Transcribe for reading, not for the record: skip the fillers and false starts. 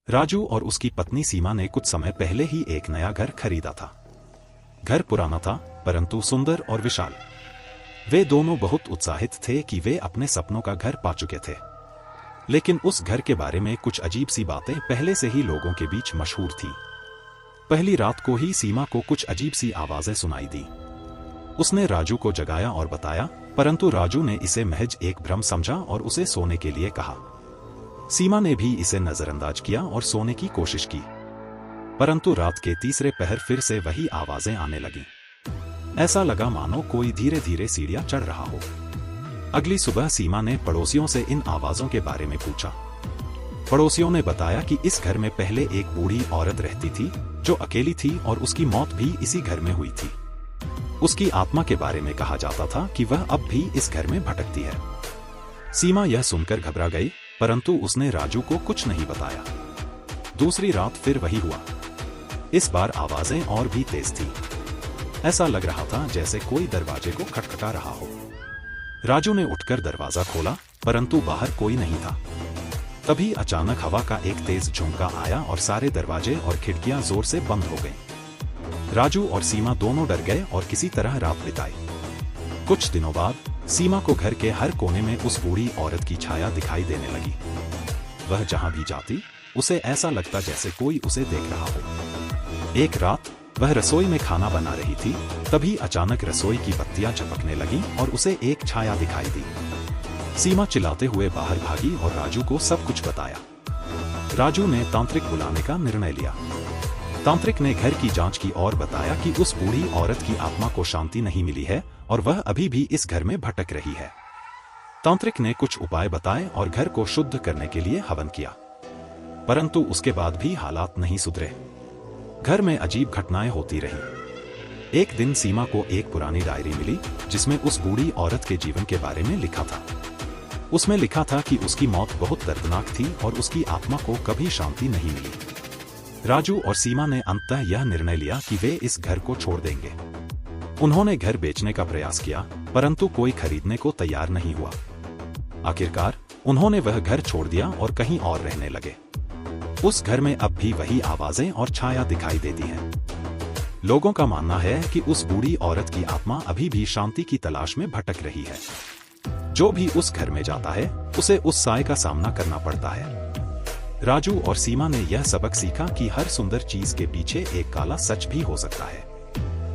राजू और उसकी पत्नी सीमा ने कुछ समय पहले ही एक नया घर खरीदा था। घर पुराना था परंतु सुंदर और विशाल। वे दोनों बहुत उत्साहित थे कि वे अपने सपनों का घर पा चुके थे। लेकिन उस घर के बारे में कुछ अजीब सी बातें पहले से ही लोगों के बीच मशहूर थी। पहली रात को ही सीमा को कुछ अजीब सी आवाजें सुनाई दी। उसने राजू को जगाया और बताया, परंतु राजू ने इसे महज एक भ्रम समझा और उसे सोने के लिए कहा। सीमा ने भी इसे नजरअंदाज किया और सोने की कोशिश की, परंतु रात के तीसरे पहर फिर से वही आवाजें आने लगीं। ऐसा लगा मानो कोई धीरे धीरे सीढ़ियां चढ़ रहा हो। अगली सुबह सीमा ने पड़ोसियों से इन आवाजों के बारे में पूछा। पड़ोसियों ने बताया कि इस घर में पहले एक बूढ़ी औरत रहती थी जो अकेली थी और उसकी मौत भी इसी घर में हुई थी। उसकी आत्मा के बारे में कहा जाता था कि वह अब भी इस घर में भटकती है। सीमा यह सुनकर घबरा गई, परंतु उसने राजू को कुछ नहीं बताया। दूसरी रात फिर वही हुआ। इस बार आवाजें और भी तेज थी। ऐसा लग रहा था जैसे कोई दरवाजे को खटखटा रहा हो। राजू ने उठकर दरवाजा खोला, परंतु बाहर कोई नहीं था। तभी अचानक हवा का एक तेज झोंका आया और सारे दरवाजे और खिड़कियां जोर से बंद हो गईं। राजू और सीमा दोनों डर गए और किसी तरह रात बिताई। कुछ दिनों बाद सीमा को घर के हर कोने में उस बूढ़ी औरत की छाया दिखाई देने लगी। वह जहां भी जाती उसे ऐसा लगता जैसे कोई उसे देख रहा हो। एक रात वह रसोई में खाना बना रही थी, तभी अचानक रसोई की बत्तियां झपकने लगीं और उसे एक छाया दिखाई दी। सीमा चिल्लाते हुए बाहर भागी और राजू को सब कुछ बताया। राजू ने तांत्रिक बुलाने का निर्णय लिया। तांत्रिक ने घर की जांच की और बताया कि उस बूढ़ी औरत की आत्मा को शांति नहीं मिली है और वह अभी भी इस घर में भटक रही है। तांत्रिक ने कुछ उपाय बताए और घर को शुद्ध करने के लिए हवन किया, परंतु उसके बाद भी हालात नहीं सुधरे। घर में अजीब घटनाएं होती रही। एक दिन सीमा को एक पुरानी डायरी मिली जिसमें उस बूढ़ी औरत के जीवन के बारे में लिखा था। उसमें लिखा था कि उसकी मौत बहुत दर्दनाक थी और उसकी आत्मा को कभी शांति नहीं मिली। राजू और सीमा ने अंततः यह निर्णय लिया कि वे इस घर को छोड़ देंगे। उन्होंने घर बेचने का प्रयास किया, परंतु कोई खरीदने को तैयार नहीं हुआ। आखिरकार उन्होंने वह घर छोड़ दिया और कहीं और रहने लगे। उस घर में अब भी वही आवाजें और छाया दिखाई देती हैं। लोगों का मानना है कि उस बूढ़ी औरत की आत्मा अभी भी शांति की तलाश में भटक रही है। जो भी उस घर में जाता है उसे उस साय का सामना करना पड़ता है। राजू और सीमा ने यह सबक सीखा कि हर सुंदर चीज के पीछे एक काला सच भी हो सकता है।